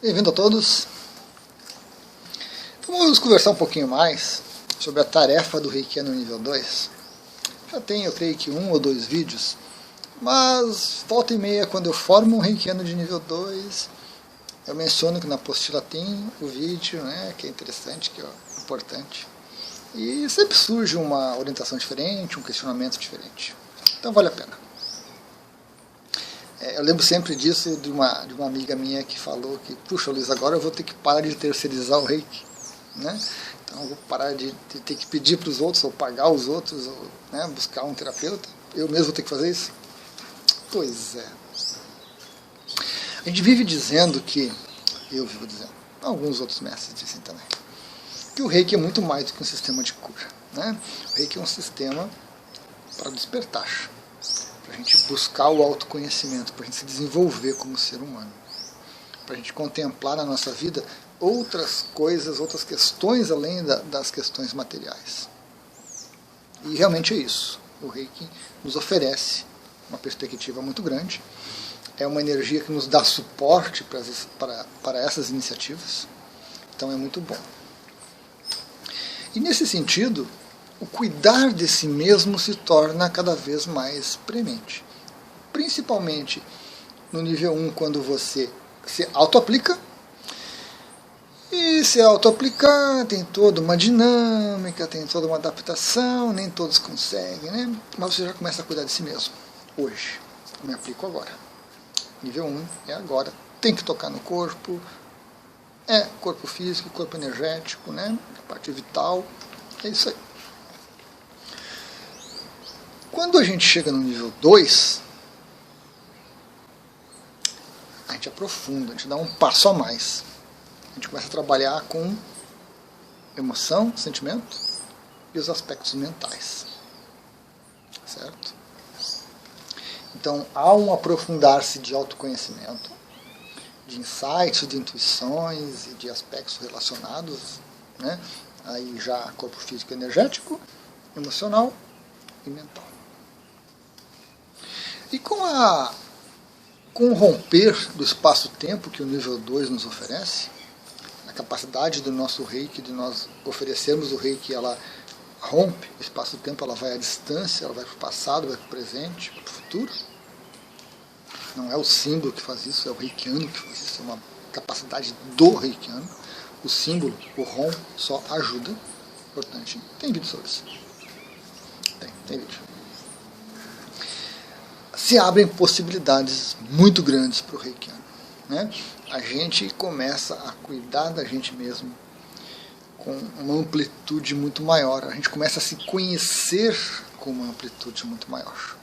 Bem-vindo a todos. Vamos conversar um pouquinho mais sobre a tarefa do Reikiano nível 2. Já tenho, eu creio que 1 ou 2 vídeos, mas volta e meia, quando eu formo um Reikiano de nível 2, eu menciono que na apostila tem o vídeo, né, que é interessante, que é importante. E sempre surge uma orientação diferente, um questionamento diferente. Então vale a pena. Eu lembro sempre disso de uma amiga minha que falou que, puxa Luiz, agora eu vou ter que parar de terceirizar o Reiki, né? Então eu vou parar de ter que pedir para os outros, ou pagar os outros, ou, né, buscar um terapeuta. Eu mesmo vou ter que fazer isso? Pois é. A gente vive dizendo que, eu vivo dizendo, alguns outros mestres dizem também, que o Reiki é muito mais do que um sistema de cura, né? O Reiki é um sistema para despertar, para a gente buscar o autoconhecimento, para a gente se desenvolver como ser humano, para a gente contemplar na nossa vida outras coisas, outras questões além das questões materiais. E realmente é isso. O Reiki nos oferece uma perspectiva muito grande, é uma energia que nos dá suporte para essas iniciativas, então é muito bom. E nesse sentido, o cuidar de si mesmo se torna cada vez mais premente. Principalmente no nível 1, quando você se auto-aplica. E se auto-aplicar tem toda uma dinâmica, tem toda uma adaptação, nem todos conseguem, né? Mas você já começa a cuidar de si mesmo. Hoje, eu me aplico agora. Nível 1 é agora. Tem que tocar no corpo. É corpo físico, corpo energético, né? A parte vital. É isso aí. Quando a gente chega no nível 2, a gente aprofunda, a gente dá um passo a mais. A gente começa a trabalhar com emoção, sentimento e os aspectos mentais. Certo? Então, há um aprofundar-se de autoconhecimento, de insights, de intuições e de aspectos relacionados, né? Aí já corpo físico, energético, emocional e mental. E com o romper do espaço-tempo que o nível 2 nos oferece, a capacidade do nosso Reiki, de nós oferecermos o Reiki, ela rompe o espaço-tempo, ela vai à distância, ela vai para o passado, vai para o presente, para o futuro. Não é o símbolo que faz isso, é o Reikiano que faz isso, é uma capacidade do Reikiano. O símbolo, o ROM, só ajuda. Importante. Tem vídeo sobre isso. Tem vídeo. Se abrem possibilidades muito grandes para o Reikiano, né? A gente começa a cuidar da gente mesmo com uma amplitude muito maior. A gente começa a se conhecer com uma amplitude muito maior.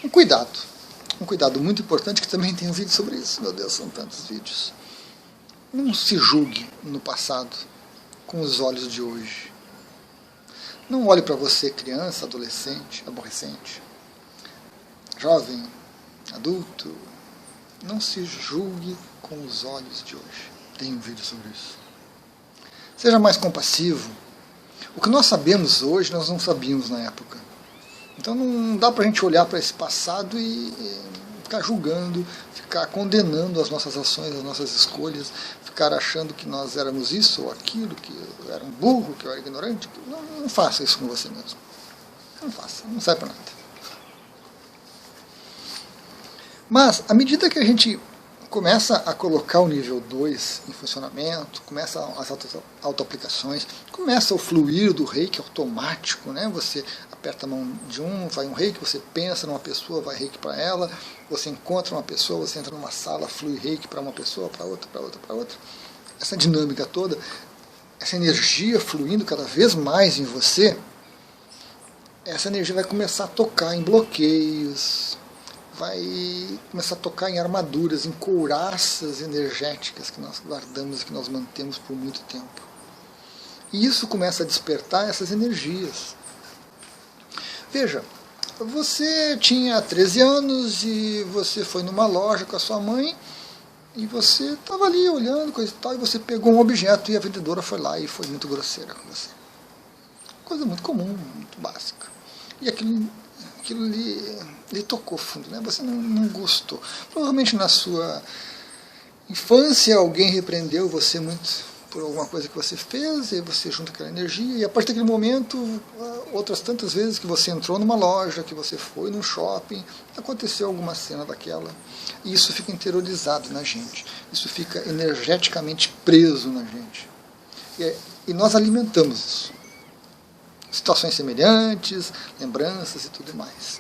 Um cuidado muito importante, que também tem um vídeo sobre isso. Meu Deus, são tantos vídeos. Não se julgue no passado com os olhos de hoje. Não olhe para você, criança, adolescente, aborrecente, jovem, adulto. Não se julgue com os olhos de hoje. Tem um vídeo sobre isso. Seja mais compassivo. O que nós sabemos hoje, nós não sabíamos na época. Então não dá para a gente olhar para esse passado e ficar julgando, ficar condenando as nossas ações, as nossas escolhas, ficar achando que nós éramos isso ou aquilo, que eu era um burro, que eu era ignorante. Não faça isso com você mesmo. Não faça, não serve para nada. Mas, à medida que a gente começa a colocar o nível 2 em funcionamento, começa as auto-aplicações, começa o fluir do Reiki automático, né? Você aperta a mão de um, vai um Reiki, você pensa numa pessoa, vai Reiki para ela, você encontra uma pessoa, você entra numa sala, flui Reiki para uma pessoa, para outra, para outra, para outra. Essa dinâmica toda, essa energia fluindo cada vez mais em você, essa energia vai começar a tocar em bloqueios, vai começar a tocar em armaduras, em couraças energéticas que nós guardamos e que nós mantemos por muito tempo. E isso começa a despertar essas energias. Veja, você tinha 13 anos e você foi numa loja com a sua mãe e você estava ali olhando, coisa e tal, e você pegou um objeto e a vendedora foi lá e foi muito grosseira com você. Coisa muito comum, muito básica. E aquilo lhe tocou fundo, né? Você não gostou. Provavelmente na sua infância alguém repreendeu você muito por alguma coisa que você fez, e aí você junta aquela energia, e a partir daquele momento, outras tantas vezes que você entrou numa loja, que você foi num shopping, aconteceu alguma cena daquela, e isso fica interiorizado na gente, isso fica energeticamente preso na gente. E nós alimentamos isso. Situações semelhantes, lembranças e tudo mais.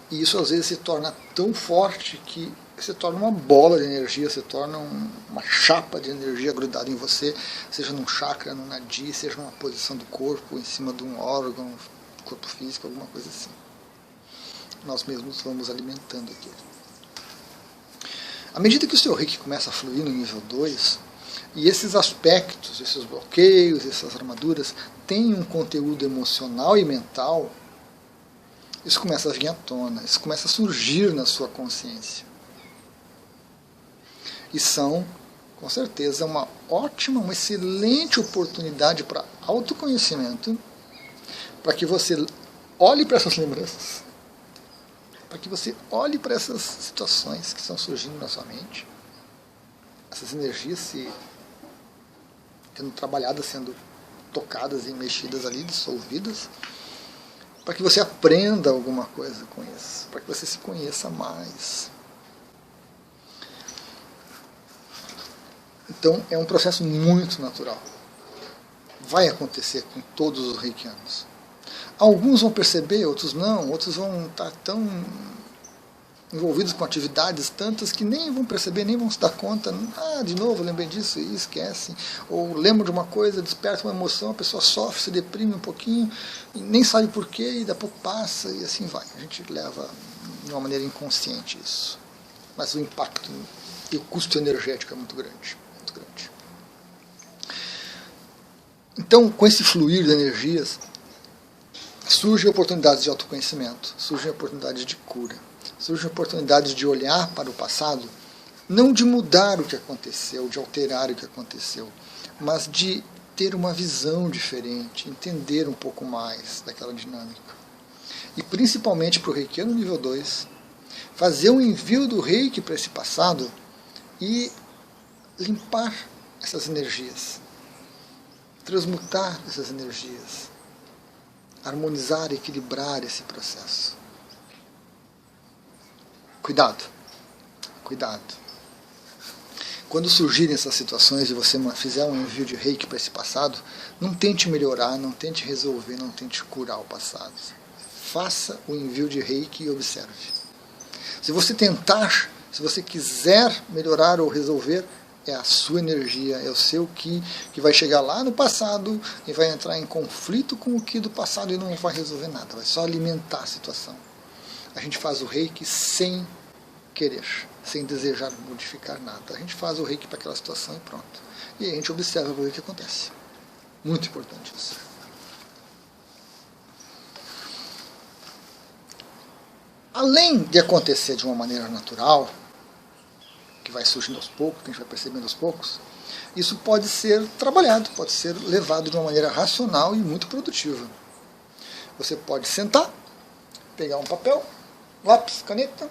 E isso às vezes se torna tão forte que se torna uma bola de energia, se torna uma chapa de energia grudada em você, seja num chakra, num nadi, seja numa posição do corpo, em cima de um órgão, corpo físico, alguma coisa assim. Nós mesmos vamos alimentando aquilo. À medida que o seu reiki começa a fluir no nível 2, e esses aspectos, esses bloqueios, essas armaduras, têm um conteúdo emocional e mental, isso começa a vir à tona, isso começa a surgir na sua consciência. E são, com certeza, uma ótima, uma excelente oportunidade para autoconhecimento, para que você olhe para essas lembranças, para que você olhe para essas situações que estão surgindo na sua mente, essas energias sendo trabalhadas, sendo tocadas e mexidas ali, dissolvidas, para que você aprenda alguma coisa com isso, para que você se conheça mais. Então é um processo muito natural. Vai acontecer com todos os reikianos. Alguns vão perceber, outros não, outros vão estar tão envolvidos com atividades tantas que nem vão perceber, nem vão se dar conta. De novo, lembrei disso e esquecem. Ou lembram de uma coisa, desperta uma emoção, a pessoa sofre, se deprime um pouquinho, e nem sabe porquê, e daqui a pouco passa, e assim vai. A gente leva de uma maneira inconsciente isso. Mas o impacto e o custo energético é muito grande. Então, com esse fluir de energias, surgem oportunidades de autoconhecimento, surgem oportunidades de cura, surgem oportunidades de olhar para o passado, não de mudar o que aconteceu, de alterar o que aconteceu, mas de ter uma visão diferente, entender um pouco mais daquela dinâmica. E principalmente para o reikiano nível 2, fazer um envio do reiki para esse passado e limpar essas energias, transmutar essas energias, harmonizar, equilibrar esse processo. Cuidado, cuidado. Quando surgirem essas situações e você fizer um envio de reiki para esse passado, não tente melhorar, não tente resolver, não tente curar o passado. Faça o envio de reiki e observe. Se você tentar, se você quiser melhorar ou resolver, é a sua energia, é o seu ki, que vai chegar lá no passado e vai entrar em conflito com o ki do passado e não vai resolver nada, vai só alimentar a situação. A gente faz o reiki sem querer, sem desejar modificar nada. A gente faz o reiki para aquela situação e pronto. E aí a gente observa o que acontece. Muito importante isso. Além de acontecer de uma maneira natural, que vai surgindo aos poucos, que a gente vai percebendo aos poucos, isso pode ser trabalhado, pode ser levado de uma maneira racional e muito produtiva. Você pode sentar, pegar um papel, lápis, caneta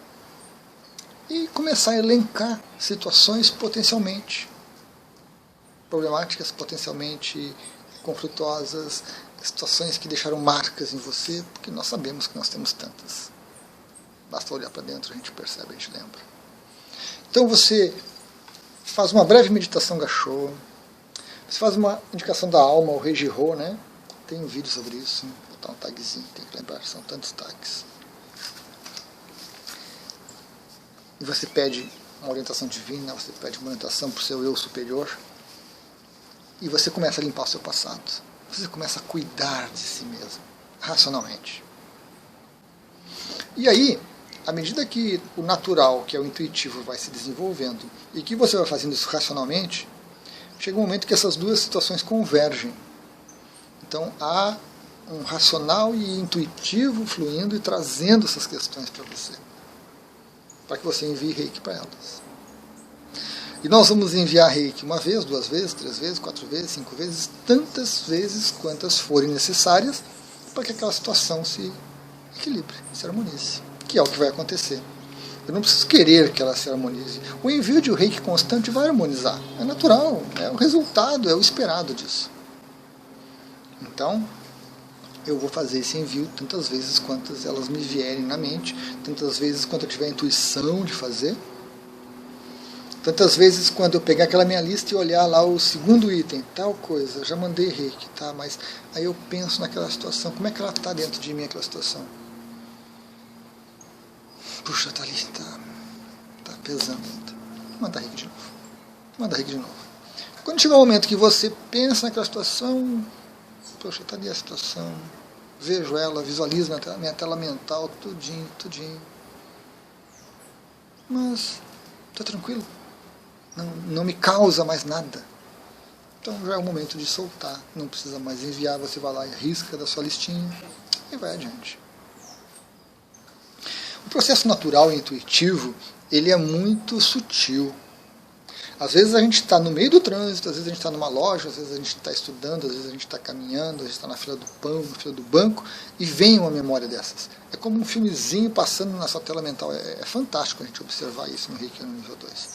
e começar a elencar situações potencialmente problemáticas, potencialmente conflituosas, situações que deixaram marcas em você, porque nós sabemos que nós temos tantas. Basta olhar para dentro, a gente percebe, a gente lembra. Então você faz uma breve meditação Gachô, você faz uma indicação da alma, o Reijihô, né? Tem um vídeo sobre isso, vou botar um tagzinho, tem que lembrar, são tantos tags. E você pede uma orientação divina, você pede uma orientação para o seu eu superior, e você começa a limpar o seu passado. Você começa a cuidar de si mesmo, racionalmente. E aí, à medida que o natural, que é o intuitivo, vai se desenvolvendo e que você vai fazendo isso racionalmente, chega um momento que essas duas situações convergem. Então há um racional e intuitivo fluindo e trazendo essas questões para você, para que você envie reiki para elas. E nós vamos enviar reiki uma vez, 2 vezes, 3 vezes, 4 vezes, 5 vezes, tantas vezes quantas forem necessárias para que aquela situação se equilibre, se harmonize, que é o que vai acontecer. Eu não preciso querer que ela se harmonize. O envio de reiki constante vai harmonizar. É natural, é o resultado, é o esperado disso. Então, eu vou fazer esse envio tantas vezes quantas elas me vierem na mente, tantas vezes quanto eu tiver a intuição de fazer, tantas vezes quando eu pegar aquela minha lista e olhar lá o segundo item, tal coisa, já mandei reiki, tá? Mas aí eu penso naquela situação, como é que ela está dentro de mim, aquela situação? Puxa, tá ali, tá pesando ainda. Manda reiki de novo. Manda reiki de novo. Quando chegar o momento que você pensa naquela situação, poxa, tá ali a situação, vejo ela, visualizo na minha tela mental, tudinho. Mas tá tranquilo. Não me causa mais nada. Então já é o momento de soltar. Não precisa mais enviar, você vai lá e risca da sua listinha e vai adiante. O processo natural e intuitivo, ele é muito sutil. Às vezes a gente está no meio do trânsito, às vezes a gente está numa loja, às vezes a gente está estudando, às vezes a gente está caminhando, às vezes está na fila do pão, na fila do banco, e vem uma memória dessas. É como um filmezinho passando na sua tela mental. É fantástico a gente observar isso no Reiki no nível 2.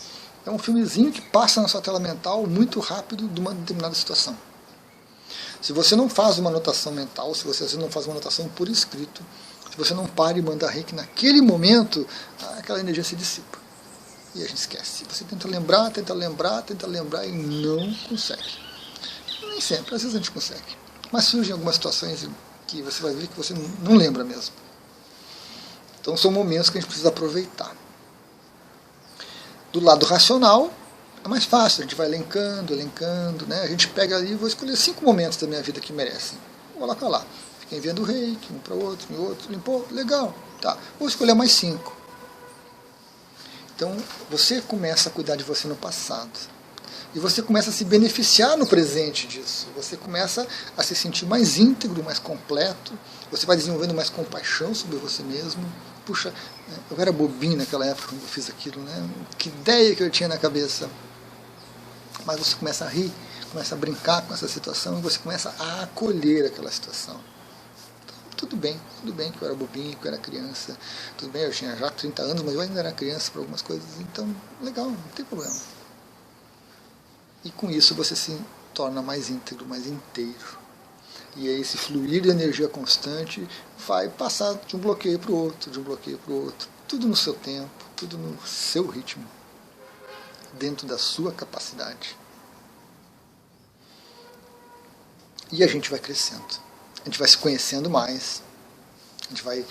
É um filmezinho que passa na sua tela mental muito rápido de uma determinada situação. Se você não faz uma anotação mental, se você não faz uma anotação por escrito, se você não para e manda reiki naquele momento, aquela energia se dissipa. E a gente esquece. Você tenta lembrar e não consegue. Nem sempre, às vezes a gente consegue. Mas surgem algumas situações que você vai ver que você não lembra mesmo. Então são momentos que a gente precisa aproveitar. Do lado racional, é mais fácil, a gente vai elencando, né? A gente pega ali, vou escolher 5 momentos da minha vida que merecem. Vou colocar lá. Fiquei enviando o reiki, um para o outro, limpou, legal. Tá. Vou escolher mais 5. Então, você começa a cuidar de você no passado. E você começa a se beneficiar no presente disso. Você começa a se sentir mais íntegro, mais completo. Você vai desenvolvendo mais compaixão sobre você mesmo. Puxa, eu era bobinho naquela época quando eu fiz aquilo, né? Que ideia que eu tinha na cabeça. Mas você começa a rir, começa a brincar com essa situação e você começa a acolher aquela situação. Então, tudo bem que eu era bobinho, que eu era criança. Tudo bem, eu tinha já 30 anos, mas eu ainda era criança para algumas coisas. Então, legal, não tem problema. E com isso você se torna mais íntegro, mais inteiro. E aí esse fluir de energia constante vai passar de um bloqueio para o outro, tudo no seu tempo, tudo no seu ritmo, dentro da sua capacidade. E a gente vai crescendo, a gente vai se conhecendo mais, a gente vai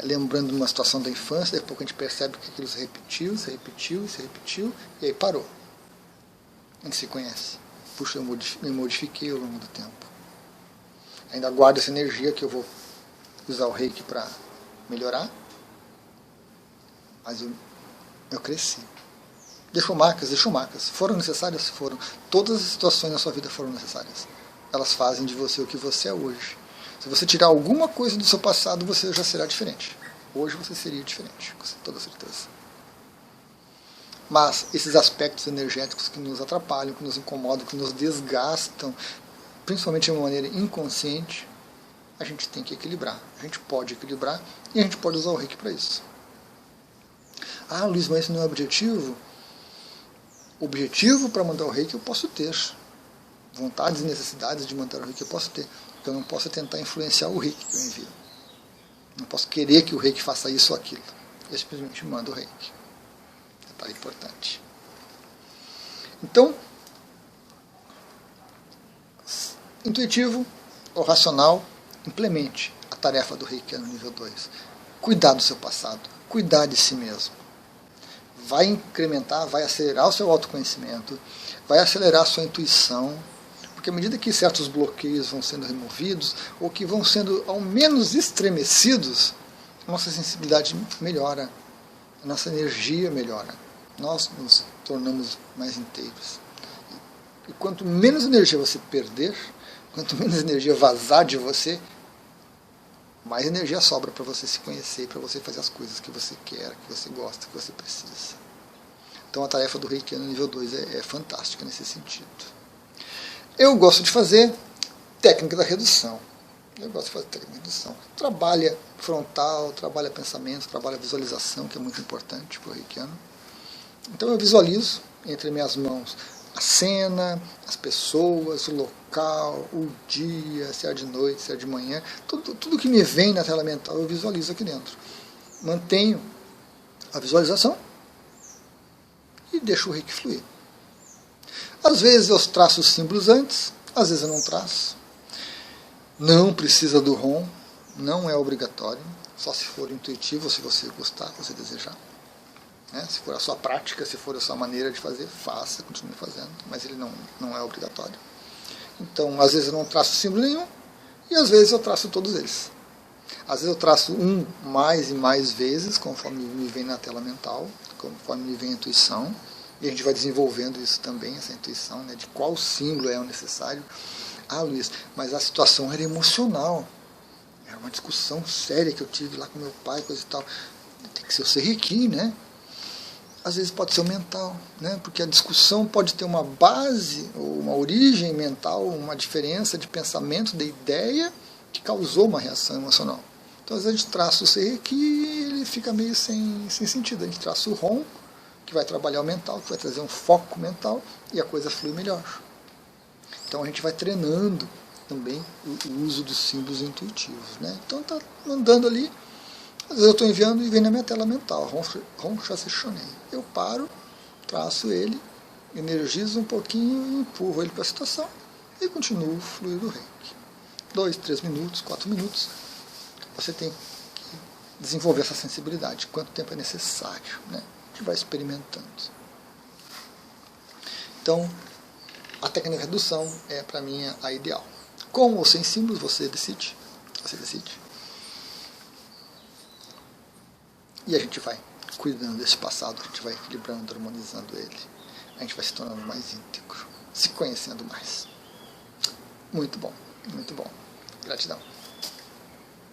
lembrando de uma situação da infância, daqui a pouco a gente percebe que aquilo se repetiu, e aí parou. A gente se conhece. Puxa, eu me modifiquei ao longo do tempo. Ainda guardo essa energia que eu vou usar o reiki para melhorar, mas eu cresci. Deixou marcas. Foram necessárias? Foram. Todas as situações na sua vida foram necessárias. Elas fazem de você o que você é hoje. Se você tirar alguma coisa do seu passado, você já será diferente. Hoje você seria diferente, com toda certeza. Mas esses aspectos energéticos que nos atrapalham, que nos incomodam, que nos desgastam, principalmente de uma maneira inconsciente, a gente tem que equilibrar. A gente pode equilibrar e a gente pode usar o reiki para isso. Ah, Luiz, mas isso não é objetivo? Objetivo para mandar o reiki eu posso ter. Vontades e necessidades de mandar o reiki eu posso ter. Eu não posso tentar influenciar o reiki que eu envio. Não posso querer que o reiki faça isso ou aquilo. Eu simplesmente mando o reiki. Detalhe importante. Então, intuitivo ou racional, implemente a tarefa do reiki no nível 2. Cuidar do seu passado, cuidar de si mesmo. Vai incrementar, vai acelerar o seu autoconhecimento, vai acelerar a sua intuição, porque à medida que certos bloqueios vão sendo removidos, ou que vão sendo ao menos estremecidos, a nossa sensibilidade melhora, a nossa energia melhora, nós nos tornamos mais inteiros. E quanto menos energia você perder, quanto menos energia vazar de você, mais energia sobra para você se conhecer, para você fazer as coisas que você quer, que você gosta, que você precisa. Então a tarefa do Reiki no nível 2 é fantástica nesse sentido. Eu gosto de fazer técnica da redução. Trabalha frontal, trabalha pensamento, trabalha visualização, que é muito importante para o reikiano. Então eu visualizo entre minhas mãos a cena, as pessoas, o local, o dia, se é de noite, se é de manhã, tudo que me vem na tela mental eu visualizo aqui dentro. Mantenho a visualização e deixo o reiki fluir. Às vezes eu traço os símbolos antes, às vezes eu não traço. Não precisa do ROM, não é obrigatório, só se for intuitivo, se você gostar, se você desejar. Se for a sua prática, se for a sua maneira de fazer, faça, continue fazendo, mas ele não é obrigatório. Então, às vezes eu não traço símbolo nenhum, e às vezes eu traço todos eles. Às vezes eu traço um mais e mais vezes, conforme me vem na tela mental, conforme me vem a intuição, e a gente vai desenvolvendo isso também, essa intuição, né, de qual símbolo é o necessário. Ah, Luiz, mas a situação era emocional, era uma discussão séria que eu tive lá com meu pai, coisa e tal. Tem que ser o Serrequi, né? Às vezes pode ser o mental, né? Porque a discussão pode ter uma base, ou uma origem mental, uma diferença de pensamento, de ideia, que causou uma reação emocional. Então, às vezes a gente traça o Serrequi e ele fica meio sem sentido. A gente traça o ROM, que vai trabalhar o mental, que vai trazer um foco mental, e a coisa flui melhor. Então a gente vai treinando também o uso dos símbolos intuitivos, né? Então está andando ali, às vezes eu estou enviando e vem na minha tela mental, Ron Shaseshonei. Eu paro, traço ele, energizo um pouquinho e empurro ele para a situação e continuo o fluir do reiki. 2, 3 minutos, 4 minutos, você tem que desenvolver essa sensibilidade, quanto tempo é necessário, né? A gente vai experimentando. Então, a técnica de redução é, para mim, a ideal. Com ou sem símbolos, você decide. Você decide. E a gente vai cuidando desse passado, a gente vai equilibrando, harmonizando ele. A gente vai se tornando mais íntegro, se conhecendo mais. Muito bom, muito bom. Gratidão.